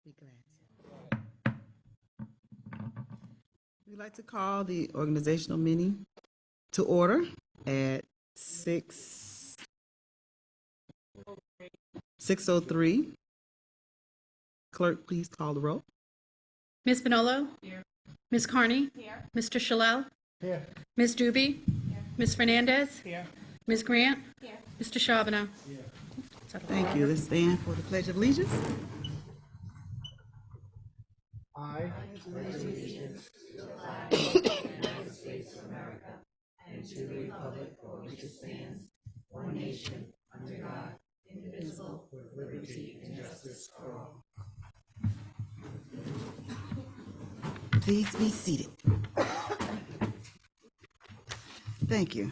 Be glad to. We'd like to call the organizational meeting to order at 6:03. Clerk, please call the roll. Ms. Bonolo? Here. Ms. Carney? Here. Mr. Shalell? Here. Ms. Doobie? Here. Ms. Fernandez? Here. Ms. Grant? Here. Mr. Charbonneau? Here. Thank you. Let's stand for the Pledge of Allegiance. I Please be seated. Thank you.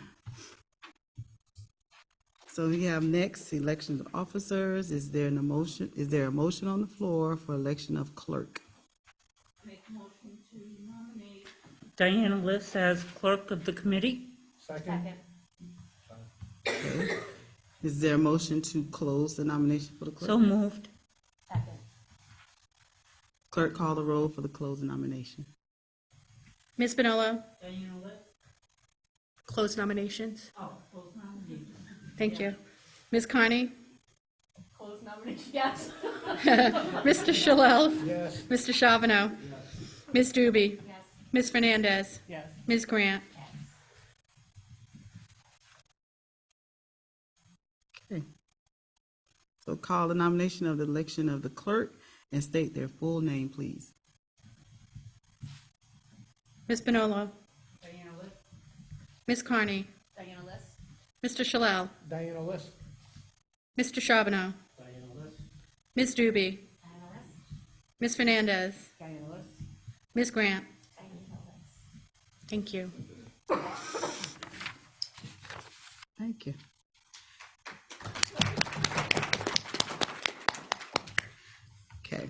So we have next election of officers. Is there a motion on the floor for election of clerk? Diana Liss as clerk of the committee. second. Is there a motion to close the nomination for the clerk? So moved. Second. Clerk, call the roll for the closing nomination. Ms. Bonolo? Diana Liss. Close nominations. Oh, close nomination. Thank you. Ms. Carney? Close nomination. Yes. Mr. Shalell? Yes. Mr. Charbonneau? Ms. Doobie? Yes. Ms. Fernandez? Yes. Ms. Grant? Okay. So call the nomination of the election of the clerk and state their full name, please. Ms. Bonolo? Diana Liss. Ms. Carney? Diana Liss. Mr. Shalell? Diana Liss. Mr. Charbonneau? Diana Liss. Ms. Doobie? Diana Liss. Ms. Fernandez? Diana Liss. Ms. Grant? Diana Liss. Thank you. Thank you. Okay.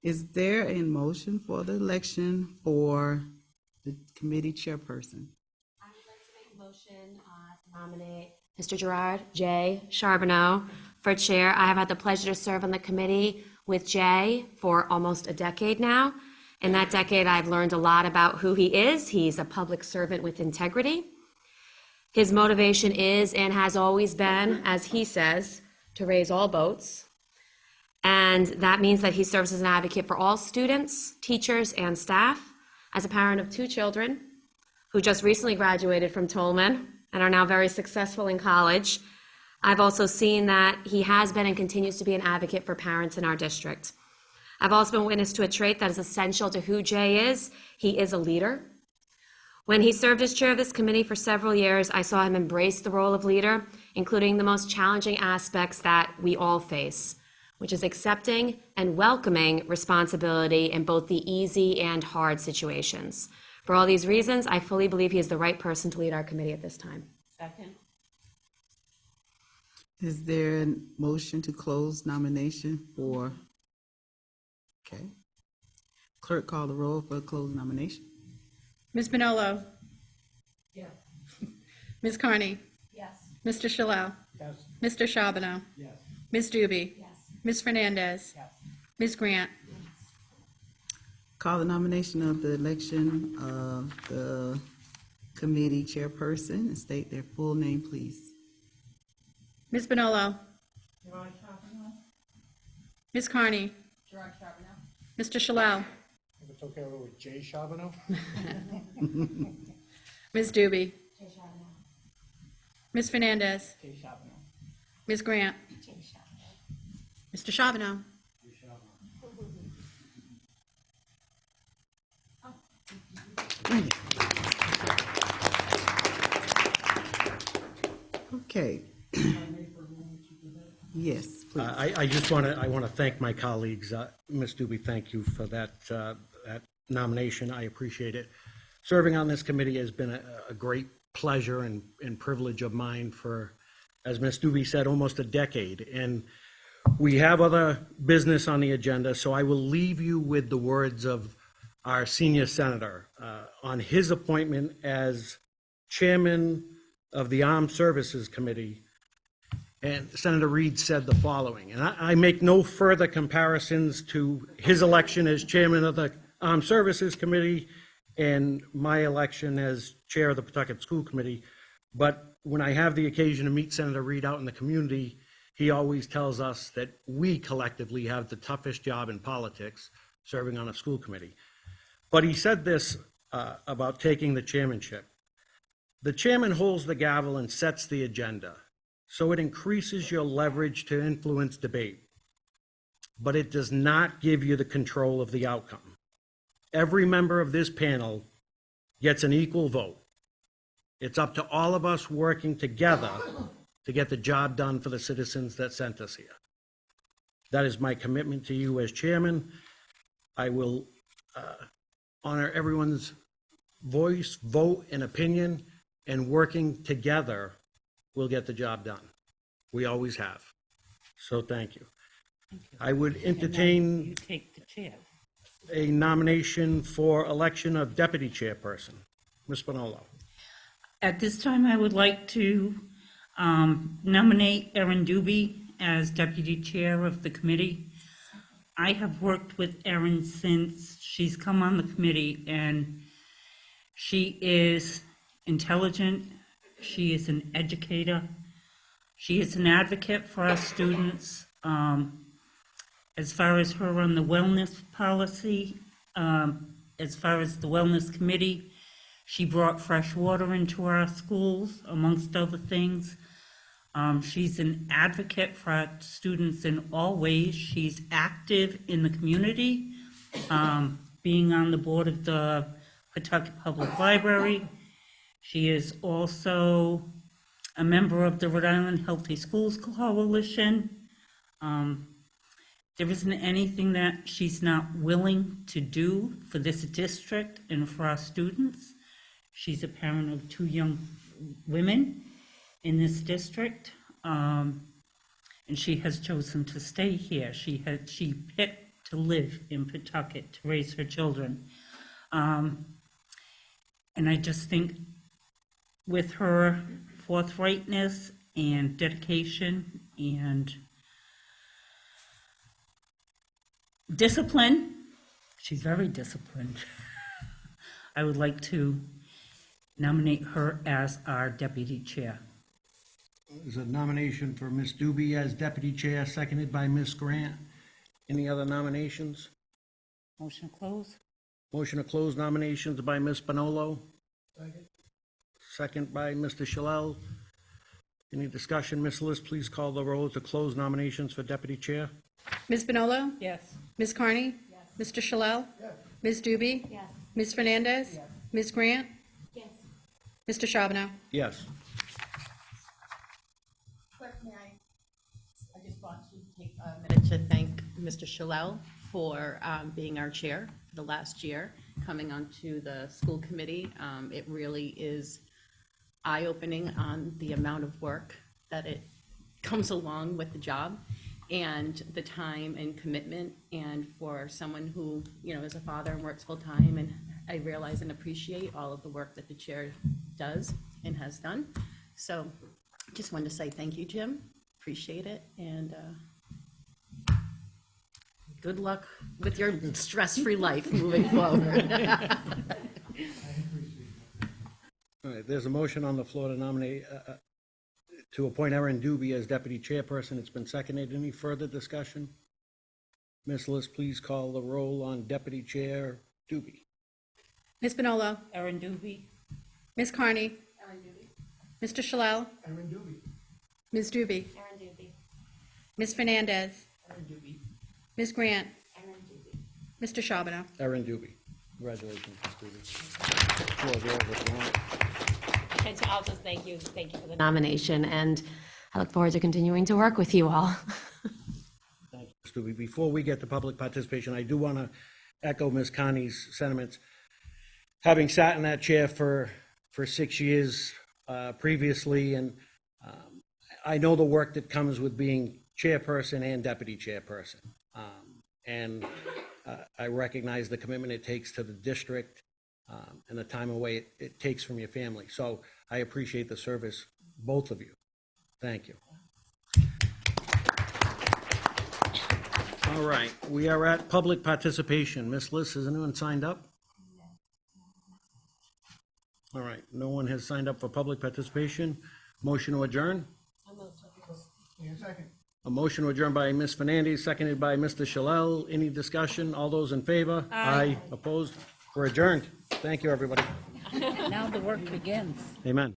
Is there a motion for the election for the committee chairperson? I would like to make a motion to nominate Mr. Gerard J. Charbonneau for chair. I have had the pleasure to serve on the committee with Jay for almost a decade now. In that decade, I've learned a lot about who he is. He's a public servant with integrity. His motivation is and has always been, as he says, to raise all boats. And that means that he serves as an advocate for all students, teachers, and staff. As a parent of 2 children who just recently graduated from Tolman and are now very successful in college, I've also seen that he has been and continues to be an advocate for parents in our district. I've also been witness to a trait that is essential to who Jay is. He is a leader. When he served as chair of this committee for several years, I saw him embrace the role of leader, including the most challenging aspects that we all face, which is accepting and welcoming responsibility in both the easy and hard situations. For all these reasons, I fully believe he is the right person to lead our committee at this time. Second. Is there a motion to close nomination for? Okay. Clerk, call the roll for the closed nomination. Ms. Bonolo? Yes. Ms. Carney? Yes. Mr. Shalell? Yes. Mr. Charbonneau? Yes. Ms. Doobie? Yes. Ms. Fernandez? Yes. Ms. Grant? Call the nomination of the election of the committee chairperson and state their full name, please. Ms. Bonolo? Gerard Charbonneau. Ms. Carney? Gerard Charbonneau. Mr. Shalell? If it's okay, I'll go with Jay Charbonneau. Ms. Doobie? Jay Charbonneau. Ms. Fernandez? Jay Charbonneau. Ms. Grant? Jay Charbonneau. Mr. Charbonneau? Bring it. Okay. Yes, please. I just want to thank my colleagues. Ms. Doobie, thank you for that nomination. I appreciate it. Serving on this committee has been a great pleasure and privilege of mine for, as Ms. Doobie said, almost a decade. And we have other business on the agenda, so I will leave you with the words of our senior senator on his appointment as chairman of the Armed Services Committee. And Senator Reed said the following, and I make no further comparisons to his election as chairman of the Armed Services Committee and my election as chair of the Pawtucket School Committee, but when I have the occasion to meet Senator Reed out in the community, he always tells us that we collectively have the toughest job in politics, serving on a school committee. But he said this about taking the chairmanship. The chairman holds the gavel and sets the agenda, so it increases your leverage to influence debate, but it does not give you the control of the outcome. Every member of this panel gets an equal vote. It's up to all of us working together to get the job done for the citizens that sent us here. That is my commitment to you as chairman. I will honor everyone's voice, vote, and opinion, and working together, we'll get the job done. We always have. So thank you. I would You entertain take the chair. a nomination for election of deputy chairperson. Ms. Bonolo. At this time, I would like to nominate Erin Doobie as deputy chair of the committee. I have worked with Erin since she's come on the committee, and she is intelligent, she is an educator, she is an advocate for our students. As far as her on the wellness policy, as far as the wellness committee, she brought fresh water into our schools, amongst other things. She's an advocate for our students in all ways. She's active in the community, being on the board of the Pawtucket Public Library. She is also a member of the Rhode Island Healthy Schools Coalition. There isn't anything that she's not willing to do for this district and for our students. She's a parent of 2 young women in this district, and she has chosen to stay here. She picked to live in Pawtucket to raise her children. And I just think with her forthrightness and dedication and discipline, she's very disciplined. I would like to nominate her as our deputy chair. There's a nomination for Ms. Doobie as deputy chair, seconded by Ms. Grant. Any other nominations? Motion closed? Motion to close nominations by Ms. Bonolo. Second by Mr. Shalal. Any discussion? Ms. List, please call the roll to close nominations for deputy chair. Ms. Bonolo? Yes. Ms. Carney? Mr. Shalal? Ms. Doobie? Yes. Ms. Fernandez? Ms. Grant? Yes. Mr. Charbonneau? Yes. Clerk, may I just want to take a minute to thank Mr. Shalal for being our chair for the last year, coming onto the school committee. It really is eye-opening on the amount of work that it comes along with the job and the time and commitment, and for someone who, you know, is a father and works full-time, and I realize and appreciate all of the work that the chair does and has done. So just wanted to say thank you, Jim. Appreciate it, and good luck with your stress-free life moving forward. All right, there's a motion on the floor to nominate, to appoint Erin Doobie as deputy chairperson. It's been seconded. Any further discussion? Ms. List, please call the roll on deputy chair Doobie. Ms. Bonolo? Erin Doobie? Ms. Carney? Mr. Shalal? Erin Doobie. Ms. Doobie? Erin Doobie. Ms. Fernandez? Ms. Grant? Erin Doobie. Mr. Charbonneau? Erin Doobie. Congratulations, Ms. Doobie. Floor's yours if you want. And I'll just thank you for the nomination, and I look forward to continuing to work with you all. Thank you, Ms. Doobie. Before we get to public participation, I do want to echo Ms. Connie's sentiments. Having sat in that chair for 6 years previously, and I know the work that comes with being chairperson and deputy chairperson. And I recognize the commitment it takes to the district and the time away it takes from your family. So I appreciate the service, both of you. Thank you. All right, we are at public participation. Miss Liz, has anyone signed up? All right, no one has signed up for public participation. Motion to adjourn? Need a second? A motion to adjourn by Ms. Fernandez, seconded by Mr. Shalal. Any discussion? All those in favor? Aye. Opposed? We're adjourned. Thank you, everybody. Now the work begins. Amen.